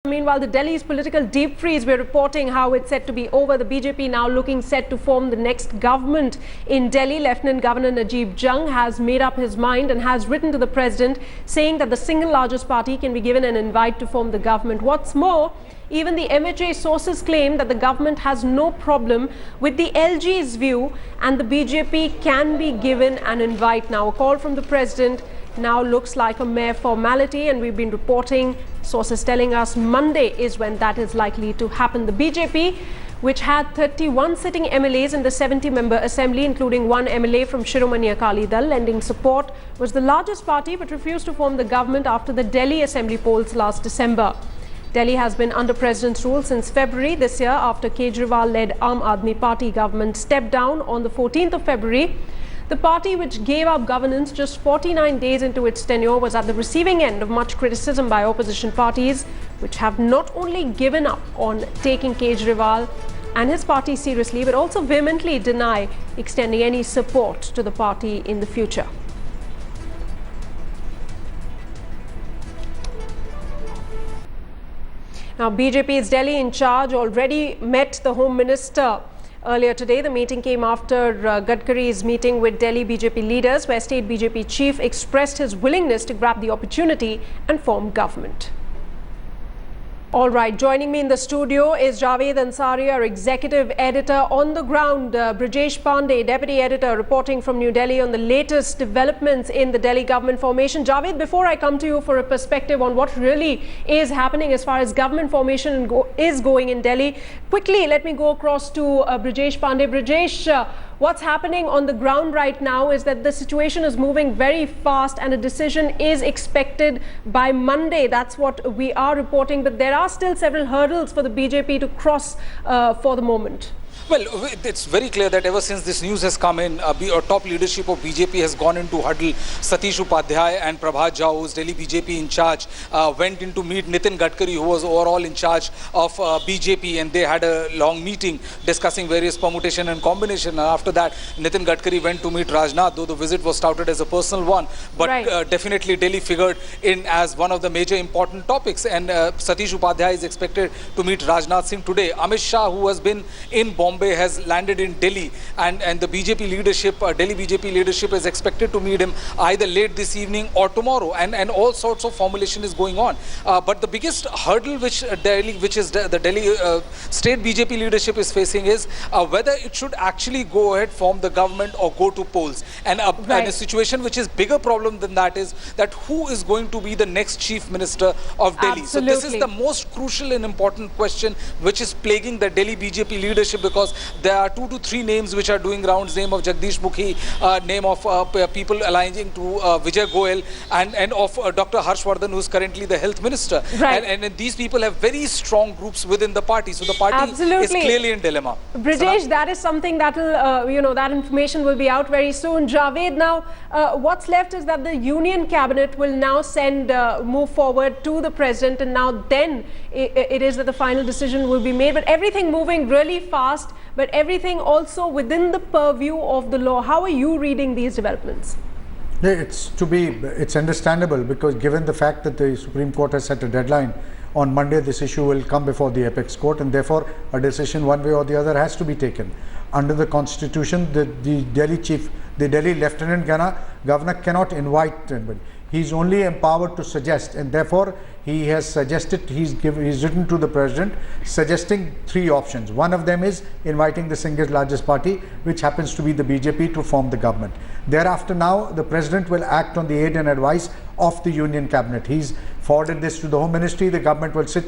Meanwhile, the Delhi's political deep freeze, we're reporting how it's set to be over. The BJP now looking set to form the next government in Delhi. Lieutenant Governor Najeeb Jung has made up his mind and has written to the president saying that the single largest party can be given an invite to form the government. What's more, even the MHA sources claim that the government has no problem with the LG's view and the BJP can be given an invite now. A call from the president now looks like a mere formality, and we've been reporting, sources telling us Monday is when that is likely to happen. The BJP, which had 31 sitting MLAs in the 70-member assembly, including one MLA from Shiromani Akali Dal lending support, was the largest party but refused to form the government after the Delhi assembly polls last December. Delhi has been under president's rule since February this year after Kejriwal-led Aam Aadmi Party government stepped down on the 14th of February. The party, which gave up governance just 49 days into its tenure, was at the receiving end of much criticism by opposition parties, which have not only given up on taking Kejriwal and his party seriously, but also vehemently deny extending any support to the party in the future. Now, BJP's Delhi in charge already met the Home Minister earlier today. The meeting came after Gadkari's meeting with Delhi BJP leaders, where State BJP chief expressed his willingness to grab the opportunity and form government. All right, joining me in the studio is Javed Ansari, our executive editor. On the ground, Brijesh Pandey, deputy editor, reporting from New Delhi on the latest developments in the Delhi government formation. Javed, before I come to you for a perspective on what really is happening as far as government formation is going in Delhi, quickly let me go across to Brijesh Pandey. Brijesh, what's happening on the ground right now is that the situation is moving very fast and a decision is expected by Monday. That's what we are reporting, but there are still several hurdles for the BJP to cross for the moment. Well, it's very clear that ever since this news has come in, top leadership of BJP has gone into huddle. Satish Upadhyay and Prabhat Jha, who's Delhi BJP in charge, went in to meet Nitin Gadkari, who was overall in charge of BJP, and they had a long meeting discussing various permutation and combination. And after that, Nitin Gadkari went to meet Rajnath, though the visit was touted as a personal one. But definitely Delhi figured in as one of the major important topics. And Satish Upadhyay is expected to meet Rajnath Singh today. Amit Shah, who has been in Bombay, has landed in Delhi, and the BJP leadership, Delhi BJP leadership is expected to meet him either late this evening or tomorrow, and all sorts of formulation is going on. But the biggest hurdle which the Delhi state BJP leadership is facing is whether it should actually go ahead, form the government, or go to polls. And a situation which is bigger problem than that is that who is going to be the next chief minister of Delhi. Absolutely. So this is the most crucial and important question which is plaguing the Delhi BJP leadership, because there are 2 to 3 names which are doing rounds, name of Jagdish Mukhi, name of people aligning to Vijay Goyal, and of Dr. Harshvardhan, who is currently the health minister. Right. And these people have very strong groups within the party. So the party is clearly in dilemma. Brijesh, that is something that will, that information will be out very soon. Javed, now what's left is that the union cabinet will now move forward to the president, and now then it is that the final decision will be made. But everything moving really fast, but everything also within the purview of the law. How are you reading these developments? It's understandable, because given the fact that the Supreme Court has set a deadline, on Monday this issue will come before the apex court, and therefore a decision one way or the other has to be taken. Under the constitution, the Delhi Lieutenant Governor cannot invite anybody. He's only empowered to suggest, and therefore he has suggested, he's written to the president suggesting 3 options. One of them is inviting the single largest party, which happens to be the BJP, to form the government. Thereafter, now the president will act on the aid and advice of the union cabinet. He's forwarded this to the Home Ministry. The government will sit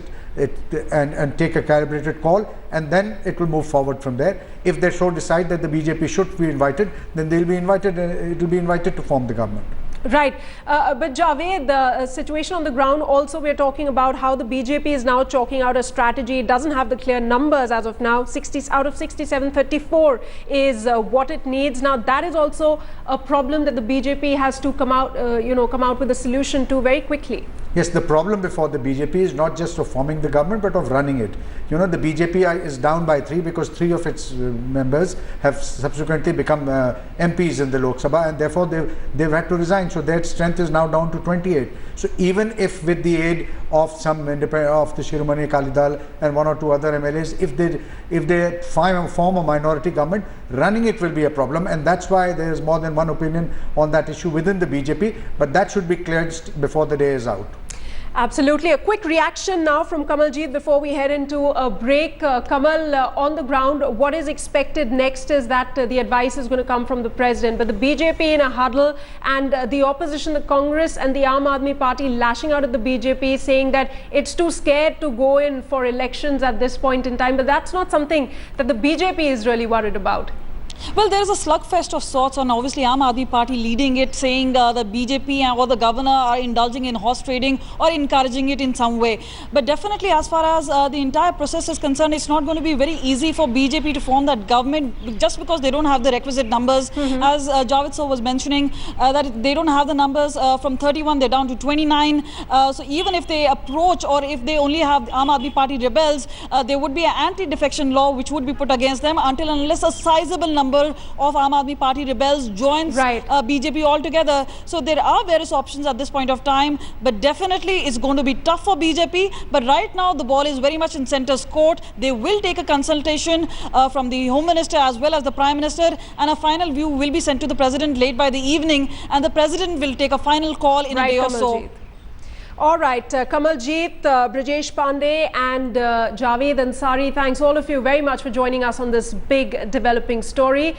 and take a calibrated call, and then it will move forward from there. If they so decide that the BJP should be invited, then they'll be invited. It will be invited to form the government. Right. But Javed, the situation on the ground also, we're talking about how the BJP is now chalking out a strategy. It doesn't have the clear numbers as of now. 60 out of 67, 34 is what it needs. Now, that is also a problem that the BJP has to come out with a solution to very quickly. Yes, the problem before the BJP is not just of forming the government, but of running it. The BJP is down by 3 because 3 of its members have subsequently become MPs in the Lok Sabha, and therefore they've had to resign. so their strength is now down to 28. So even if with the aid of some independent of the Shiromani Akali Dal and one or two other MLAs, if they form a minority government, running it will be a problem, and that's why there is more than one opinion on that issue within the BJP, but that should be cleansed before the day is out. Absolutely. A quick reaction now from Kamaljeet before we head into a break. Kamal, on the ground, what is expected next is that the advice is going to come from the president, but the BJP in a huddle and the opposition, the Congress and the Aam Aadmi Party lashing out at the BJP, saying that it's too scared to go in for elections at this point in time. But that's not something that the BJP is really worried about. Well, there is a slugfest of sorts, and obviously Aam Aadmi Party leading it, saying the BJP or the governor are indulging in horse trading or encouraging it in some way. But definitely, as far as the entire process is concerned, it's not going to be very easy for BJP to form that government just because they don't have the requisite numbers. As Javed sir was mentioning, that they don't have the numbers from 31, they're down to 29. So even if they approach, or if they only have Aam Aadmi Party rebels, there would be an anti-defection law which would be put against them until unless a sizable number of Aam Aadmi Party rebels joins BJP altogether. So there are various options at this point of time, but definitely it's going to be tough for BJP. But right now the ball is very much in centre's court. They will take a consultation from the Home Minister as well as the Prime Minister, and a final view will be sent to the President late by the evening, and the President will take a final call in a day or so. All right, Kamaljeet, Brajesh Pandey and Javed Ansari, thanks all of you very much for joining us on this big developing story.